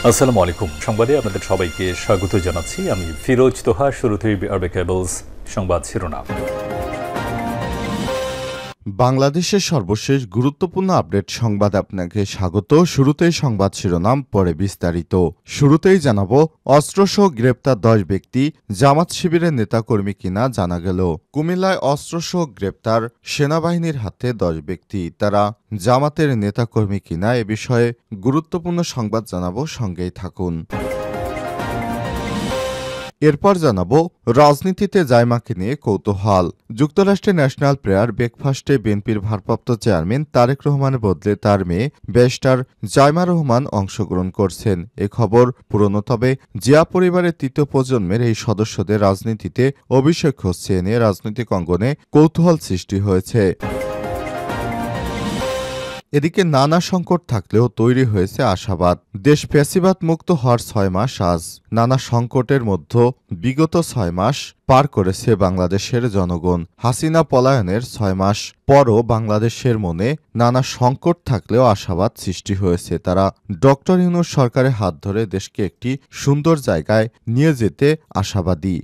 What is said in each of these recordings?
আসসালামু আলাইকুম। সংবাদে আপনাদের সবাইকে স্বাগত জানাচ্ছি। আমি ফিরোজ তোহা। শুরুতেই আরবে কেবলস সংবাদ শিরোনাম। বাংলাদেশের সর্বশেষ গুরুত্বপূর্ণ আপডেট সংবাদ আপনাকে স্বাগত। শুরুতেই সংবাদ শিরোনাম, পরে বিস্তারিত। শুরুতেই জানাবো, অস্ত্রসহ গ্রেপ্তার 10 ব্যক্তি জামাত শিবিরের নেতাকর্মী কিনা জানা গেল। কুমিল্লায় অস্ত্রসহ গ্রেপ্তার সেনাবাহিনীর হাতে 10 ব্যক্তি, তারা জামাতের নেতাকর্মী কিনা এ বিষয়ে গুরুত্বপূর্ণ সংবাদ জানাবো, সঙ্গেই থাকুন। এরপর জানাবো, রাজনীতিতে জায়মাকে নিয়ে কৌতূহল। যুক্তরাষ্ট্রের ন্যাশনাল প্রেয়ার ব্রেকফাস্টে বিএনপির ভারপ্রাপ্ত চেয়ারম্যান তারেক রহমানের বদলে তার মেয়ে ব্যারিস্টার জায়মা রহমান অংশগ্রহণ করছেন। এ খবর পুরনো, তবে জিয়া পরিবারের তৃতীয় প্রজন্মের এই সদস্যদের রাজনীতিতে অভিষেক হচ্ছে এ নিয়ে রাজনৈতিক অঙ্গনে কৌতূহল সৃষ্টি হয়েছে। এদিকে নানা সংকট থাকলেও তৈরি হয়েছে আশাবাদ। দেশ ফ্যাসিবাদ মুক্ত হওয়ার 6 মাস আজ। নানা সংকটের মধ্যে বিগত 6 মাস পার করেছে বাংলাদেশের জনগণ। হাসিনা পলায়নের 6 মাস পরও বাংলাদেশের মনে নানা সংকট থাকলেও আশাবাদ সৃষ্টি হয়েছে। তারা ডক্টর ইউনূস সরকারের হাত ধরে দেশকে একটি সুন্দর জায়গায় নিয়ে যেতে আশাবাদী।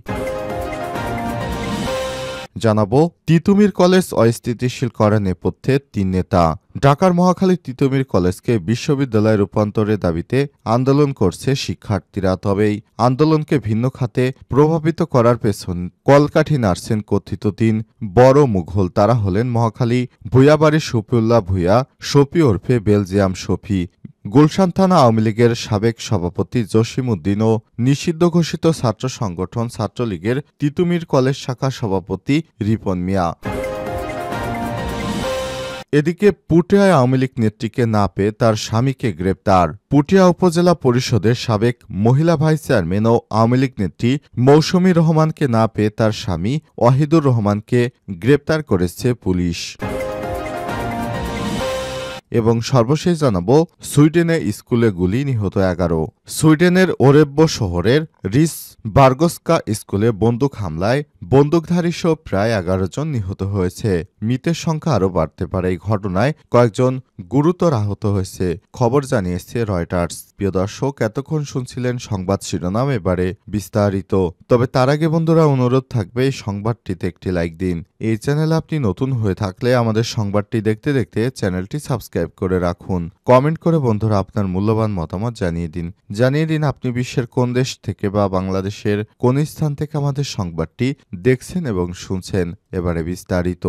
জানাবো, তিতুমীর কলেজ অস্থিতিশীল করার নেপথ্যে 3 নেতা। ঢাকার মহাখালী তিতুমীর কলেজকে বিশ্ববিদ্যালয়ে রূপান্তরের দাবিতে আন্দোলন করছে শিক্ষার্থীরা। তবে এই আন্দোলনকে ভিন্ন খাতে প্রভাবিত করার পেছন কলকাঠি নাড়ছেন কথিত 3 বড় মুঘল। তারা হলেন মহাখালী ভূঁইয়াবাড়ির শফিউল্লাহ ভূঁইয়া, শফি ওরফে বেলজিয়াম শফি, গুলশান থানা আওয়ামী লীগের সাবেক সভাপতি জসিম উদ্দিন ও নিষিদ্ধ ঘোষিত ছাত্র সংগঠন ছাত্রলীগের তিতুমীর কলেজ শাখার সভাপতি রিপন মিয়া। এদিকে পুঠিয়ায় আওয়ামী লীগ নেত্রীকে না পেয়ে তার স্বামীকে গ্রেপ্তার। পুঠিয়া উপজেলা পরিষদের সাবেক মহিলা ভাইস চেয়ারম্যান ও আওয়ামী লীগ নেত্রী মৌসুমী রহমানকে না পেয়ে তার স্বামী ওয়াহিদুর রহমানকে গ্রেপ্তার করেছে পুলিশ। এবং সর্বশেষ জানাবো, সুইডেনে স্কুলে গুলি, নিহত 11। সুইডেনের ওরেব্য শহরের রিস বার্গস্কা স্কুলে বন্দুক হামলায় বন্দুকধারী সহ প্রায় 11 জন নিহত হয়েছে। মৃতের সংখ্যা আরও বাড়তে পারে। এই ঘটনায় কয়েকজন গুরুতর আহত হয়েছে, খবর জানিয়েছে রয়টার্স। প্রিয় দর্শক, এতক্ষণ শুনছিলেন সংবাদ শিরোনাম, এবারে বিস্তারিত। তবে তার আগে বন্ধুরা, অনুরোধ থাকবে এই সংবাদটিতে একটি লাইক দিন। এই চ্যানেলে আপনি নতুন হয়ে থাকলে আমাদের সংবাদটি দেখতে দেখতে চ্যানেলটি সাবস্ক্রাইব করে রাখুন। কমেন্ট করে বন্ধুরা আপনার মূল্যবান মতামত জানিয়ে দিন আপনি বিশ্বের কোন দেশ থেকে বা বাংলাদেশের কোন স্থান থেকে আমাদের সংবাদটি দেখছেন এবং শুনছেন। এবারে বিস্তারিত।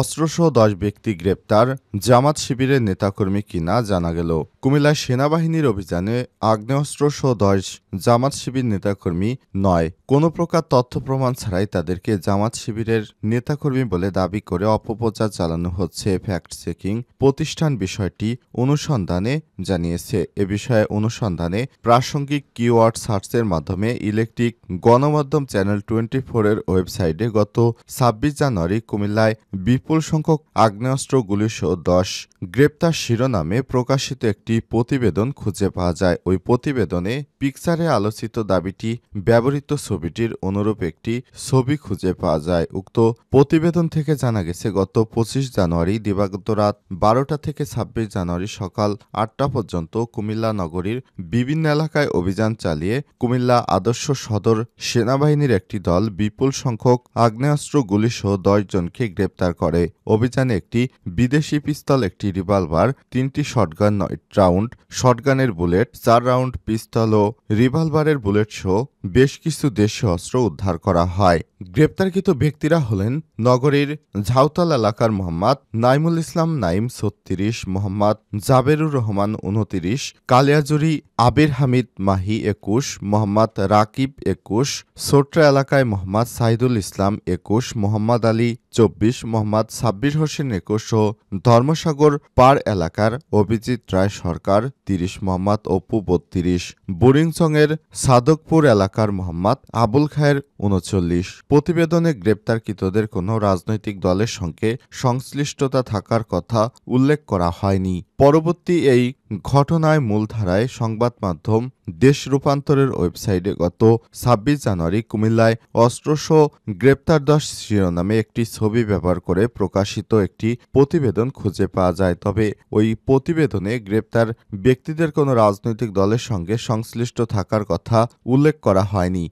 অস্ত্রসহ 10 ব্যক্তি গ্রেপ্তার জামাত শিবিরের নেতাকর্মী কিনা জানা গেল। কুমিল্লায় সেনাবাহিনীর অভিযানে আগ্নেয়াস্ত্রসহ 10 জামাত শিবির নেতাকর্মী নয়, কোনো প্রকার তথ্য প্রমাণ ছাড়াই তাদেরকে জামাত শিবিরের নেতাকর্মী বলে দাবি করে অপপ্রচার চালানো হচ্ছে ফ্যাক্ট চেকিং প্রতিষ্ঠান বিষয়টি অনুসন্ধানে জানিয়েছে। এ বিষয়ে অনুসন্ধানে প্রাসঙ্গিক কিওয়ার্ড সার্চের মাধ্যমে ইলেকট্রিক গণমাধ্যম চ্যানেল 24 এর ওয়েবসাইটে গত 26 জানুয়ারি কুমিল্লায় বিপুল সংখ্যক আগ্নেয়াস্ত্র গুলিসহ 10 গ্রেপ্তার শিরোনামে প্রকাশিত একটি প্রতিবেদন খুঁজে পাওয়া যায়। ওই প্রতিবেদনে পিকচারে আলোচিত দাবিটি ব্যবহৃত ছবিটির অনুরূপ একটি ছবি খুঁজে পাওয়া যায়। উক্ত প্রতিবেদন থেকে জানা গেছে, গত 25 জানুয়ারি দিবাগত রাত 12টা থেকে 26 জানুয়ারি সকাল 8টা পর্যন্ত কুমিল্লা নগরীর বিভিন্ন এলাকায় অভিযান চালিয়ে কুমিল্লা আদর্শ সদর সেনাবাহিনীর একটি দল বিপুল সংখ্যক আগ্নেয়াস্ত্র গুলিসহ 10 জনকে গ্রেপ্তার করে। অভিযানে একটি বিদেশি পিস্তল, একটি রিভলভার, 3টি শটগান, 9 রাউন্ড শটগানের বুলেট, 4 রাউন্ড পিস্তল ও রিভলভারের বুলেট সহ বেশ কিছু দেশীয় অস্ত্র উদ্ধার করা হয়। গ্রেপ্তারকৃত ব্যক্তিরা হলেন নগরীর ঝাউতাল এলাকার মোহাম্মদ নাইমুল ইসলাম নাইম 36, মোহাম্মদ জাবেরুর রহমান 29, কালিয়াজুরি আবির হামিদ মাহি 21, মোহাম্মদ রাকিব 21, সোট্রা এলাকায় মোহাম্মদ সাইদুল ইসলাম 21, মোহাম্মদ আলী 24, মোহাম্মদ সাব্বির হোসেন 21 ও ধর্মসাগর পাড় এলাকার অভিজিৎ রায় সরকার 30, মোহাম্মদ অপু 32, বুরিংচংয়ের সাদকপুর এলাকার মোহাম্মদ আবুল খায়ের 39। প্রতিবেদনে গ্রেপ্তারকৃতদের কোনো রাজনৈতিক দলের সঙ্গে সংশ্লিষ্টতা থাকার কথা উল্লেখ করা হয়নি। পরবর্তী এই ঘটনায় মূলধারায় সংবাদ মাধ্যম দেশ রূপান্তরের ওয়েবসাইটে গত ২৬ জানুয়ারি কুমিল্লায় অস্ত্রসহ গ্রেপ্তার ১০ শিরোনামে একটি ছবি ব্যবহার করে প্রকাশিত একটি প্রতিবেদন খুঁজে পাওয়া যায়। তবে ওই প্রতিবেদনে গ্রেপ্তার ব্যক্তিদের কোনো রাজনৈতিক দলের সঙ্গে সংশ্লিষ্ট থাকার কথা উল্লেখ করা হয়নি।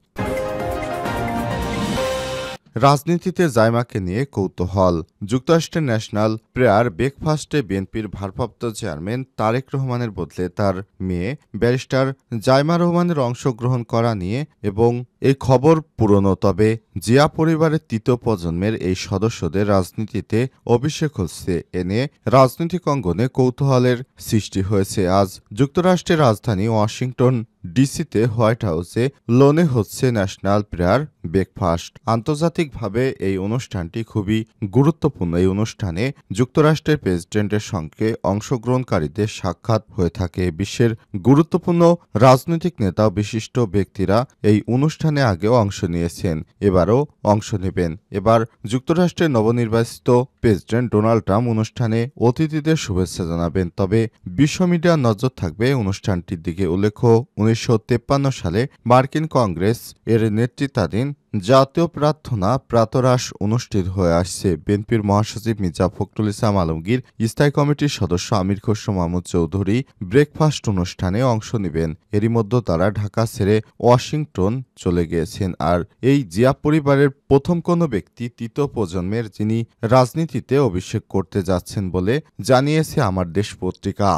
রাজনীতিতে জাইমাকে নিয়ে কৌতূহল। যুক্তরাষ্ট্রের ন্যাশনাল প্রেয়ার ব্রেকফাস্টে বিএনপির ভারপ্রাপ্ত চেয়ারম্যান তারেক রহমানের বদলে তার মেয়ে ব্যারিস্টার জাইমা রহমানের অংশগ্রহণ করা নিয়ে এবং এই খবর পুরনো, তবে জিয়া পরিবারের তৃতীয় প্রজন্মের এই সদস্যদের রাজনীতিতে অভিষেক হচ্ছে এ নিয়ে রাজনৈতিক অঙ্গনে কৌতূহলের সৃষ্টি হয়েছে। আজ যুক্তরাষ্ট্রের রাজধানী ওয়াশিংটন ডিসিতে হোয়াইট হাউসে লোনে হচ্ছে ন্যাশনাল প্রেয়ার ব্রেকফাস্ট। আন্তর্জাতিকভাবে এই অনুষ্ঠানটি খুবই গুরুত্বপূর্ণ। এই অনুষ্ঠানে যুক্তরাষ্ট্রের প্রেসিডেন্টের সঙ্গে অংশগ্রহণকারীদের সাক্ষাৎ হয়ে থাকে। বিশ্বের গুরুত্বপূর্ণ রাজনৈতিক নেতা ও বিশিষ্ট ব্যক্তিরা এই অনুষ্ঠানে আগেও অংশ নিয়েছেন, এবারও অংশ নেবেন। এবার যুক্তরাষ্ট্রের নবনির্বাচিত প্রেসিডেন্ট ডোনাল্ড ট্রাম্প অনুষ্ঠানে অতিথিদের শুভেচ্ছা জানাবেন। তবে বিশ্ব মিডিয়ার নজর থাকবে অনুষ্ঠানটির দিকে। উল্লেখ্য, ১৯৫৩ সালে মার্কিন কংগ্রেস এর নেতৃত্বাধীন জাতীয় প্রার্থনা প্রাতরাশ অনুষ্ঠিত হয়ে আসছে। বিএনপির মহাসচিব মির্জা ফখরুল ইসলাম আলমগীর, স্থায়ী কমিটির সদস্য আমির খসরু মাহমুদ চৌধুরী ব্রেকফাস্ট অনুষ্ঠানে অংশ নেবেন। এরই মধ্যে তারা ঢাকা ছেড়ে ওয়াশিংটন চলে গিয়েছেন। আর এই জিয়া পরিবারের প্রথম কোনো ব্যক্তি তৃতীয় প্রজন্মের যিনি রাজনীতিতে অভিষেক করতে যাচ্ছেন বলে জানিয়েছে আমার দেশ পত্রিকা।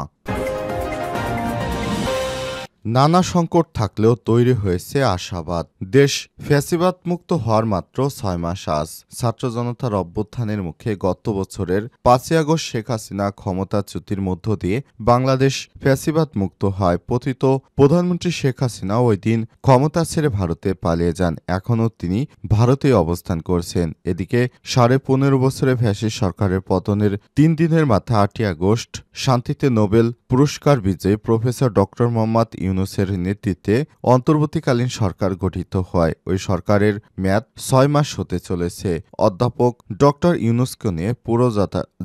নানা সংকট থাকলেও তৈরি হয়েছে আশাবাদ। দেশ ফ্যাসিবাদ মুক্ত হওয়ার মাত্র ৬ মাস আজ। ছাত্র জনতার অভ্যুত্থানের মুখে গত বছরের ৫ই আগস্ট শেখ হাসিনা ক্ষমতাচ্যুতির মধ্য দিয়ে বাংলাদেশ ফ্যাসিবাদ মুক্ত হয়। পতিত প্রধানমন্ত্রী শেখ হাসিনা ওই দিন ক্ষমতা ছেড়ে ভারতে পালিয়ে যান। এখনও তিনি ভারতেই অবস্থান করছেন। এদিকে ১৫.৫ বছরে ফ্যাসিস্ট সরকারের পতনের ৩ দিনের মাথায় ৮ই আগস্ট শান্তিতে নোবেল পুরস্কার বিজয়ী প্রফেসর ডক্টর মোহাম্মদ ইউনূসের নেতৃত্বে অন্তর্বর্তীকালীন সরকার গঠিত হয়। ওই সরকারের মেয়াদ ৬ মাস হতে চলেছে। অধ্যাপক ডক্টর ইউনূসকে নিয়ে পুরো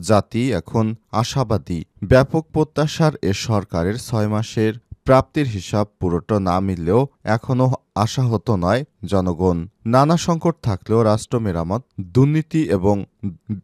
জাতি এখন আশাবাদী। ব্যাপক প্রত্যাশার এ সরকারের ৬ মাসের প্রাপ্তির হিসাব পুরোটা না মিললেও এখনও আশাহত নয় জনগণ। নানা সংকট থাকলেও রাষ্ট্র মেরামত, দুর্নীতি এবং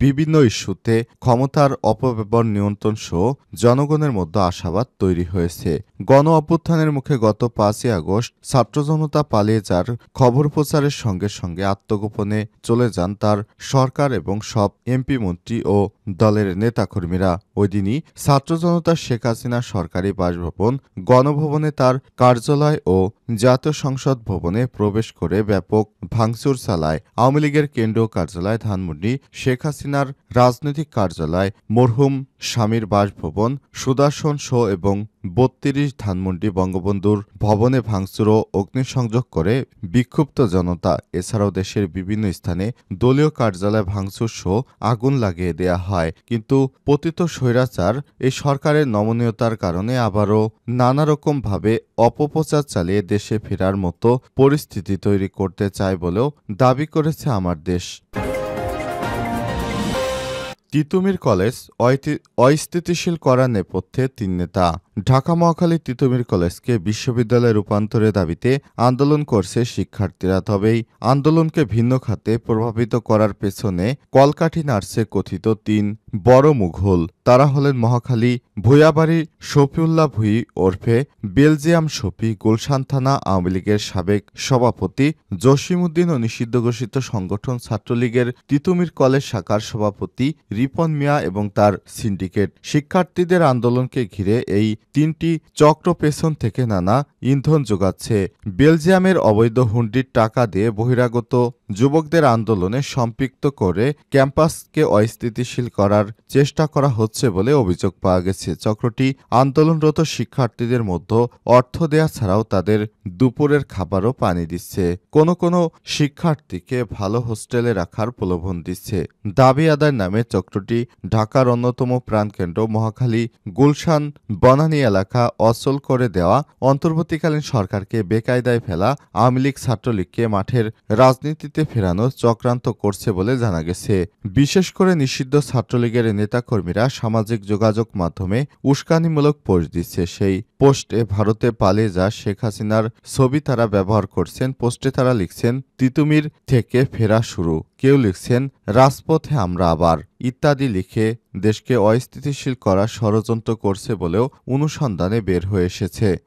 বিভিন্ন ইস্যুতে ক্ষমতার অপব্যবহার নিয়ন্ত্রণ সহ জনগণের মধ্যে আশাবাদ তৈরি হয়েছে। গণ অভ্যুত্থানের মুখে গত ৫ই আগস্ট ছাত্র জনতা পালিয়ে যার খবর প্রচারের সঙ্গে সঙ্গে আত্মগোপনে চলে যান তার সরকার এবং সব এমপি মন্ত্রী ও দলের নেতাকর্মীরা। ওই দিনই ছাত্র জনতা শেখ হাসিনা সরকারি বাসভবন, গণভবনে তার কার্যালয় ও জাতীয় সংসদ ভবনে প্রবেশ করে ব্যাপক ভাঙচুর চালায়। আওয়ামী লীগের কেন্দ্রীয় কার্যালয় ধানমন্ডি, শেখ হাসিনার রাজনৈতিক কার্যালয়, মরহুম স্বামীর বাসভবন সুদর্শন শো এবং ৩২ ধানমন্ডি বঙ্গবন্ধুর ভবনে ভাঙচুর ও অগ্নিসংযোগ করে বিক্ষুব্ধ জনতা। এছাড়াও দেশের বিভিন্ন স্থানে দলীয় কার্যালয় ভাঙচুর সহ আগুন লাগিয়ে দেয়া হয়। কিন্তু পতিত স্বৈরাচার এই সরকারের নমনীয়তার কারণে আবারও নানা রকমভাবে অপপ্রচার চালিয়ে দেশে ফেরার মতো পরিস্থিতি তৈরি করতে চায় বলেও দাবি করেছে আমার দেশ। তিতুমীর কলেজ অস্থিতিশীল করার নেপথ্যে ৩ নেতা। ঢাকা মহাখালী তিতুমীর কলেজকে বিশ্ববিদ্যালয়ে রূপান্তরের দাবিতে আন্দোলন করছে শিক্ষার্থীরা। তবে এই আন্দোলনকে ভিন্ন খাতে প্রভাবিত করার পেছনে কলকাঠি নাড়ছে কথিত ৩ বড় মুঘল। তারা হলেন মহাখালী ভূঁইয়াবাড়ি শফিউল্লাহ ভূঁই ওরফে বেলজিয়াম শফি, গুলশান থানা আওয়ামী লীগের সাবেক সভাপতি জসিমউদ্দিন ও নিষিদ্ধ ঘোষিত সংগঠন ছাত্রলীগের তিতুমীর কলেজ শাখার সভাপতি রিপন মিয়া এবং তার সিন্ডিকেট। শিক্ষার্থীদের আন্দোলনকে ঘিরে এই ৩টি চক্র পেছন থেকে নানা ইন্ধন যোগাচ্ছে। বেলজিয়ামের অবৈধ হুন্ডির টাকা দিয়ে বহিরাগত যুবকদের আন্দোলনে সম্পৃক্ত করে ক্যাম্পাসকে অস্থিতিশীল করার চেষ্টা করা হচ্ছে বলে অভিযোগ পাওয়া গেছে। চক্রটি আন্দোলনরত শিক্ষার্থীদের মধ্যে অর্থ দেয়া ছাড়াও তাদের দুপুরের খাবারও পানি দিচ্ছে। কোনো কোনো শিক্ষার্থীকে ভালো হোস্টেলে রাখার প্রলোভন দিচ্ছে। দাবি আদায়ের নামে চক্রটি ঢাকার অন্যতম প্রাণকেন্দ্র মহাখালী গুলশান বনানী এলাকা অচল করে দেওয়া, অন্তর্বর্তীকালীন সরকারকে বেকায়দায় ফেলা, আওয়ামী লীগ ছাত্রলীগকে মাঠের রাজনীতি রাজনীতিতে ফেরানোর চক্রান্ত করছে বলে জানা গেছে। বিশেষ করে নিষিদ্ধ ছাত্রলীগের নেতাকর্মীরা সামাজিক যোগাযোগ মাধ্যমে উস্কানিমূলক পোস্ট দিচ্ছে। সেই পোস্টে ভারতে পালিয়ে যা শেখ হাসিনার ছবি তারা ব্যবহার করছেন। পোস্টে তারা লিখছেন, তিতুমির থেকে ফেরা শুরু। কেউ লিখছেন, রাজপথে আমরা আবার, ইত্যাদি লিখে দেশকে অস্থিতিশীল করার ষড়যন্ত্র করছে বলেও অনুসন্ধানে বের হয়ে এসেছে।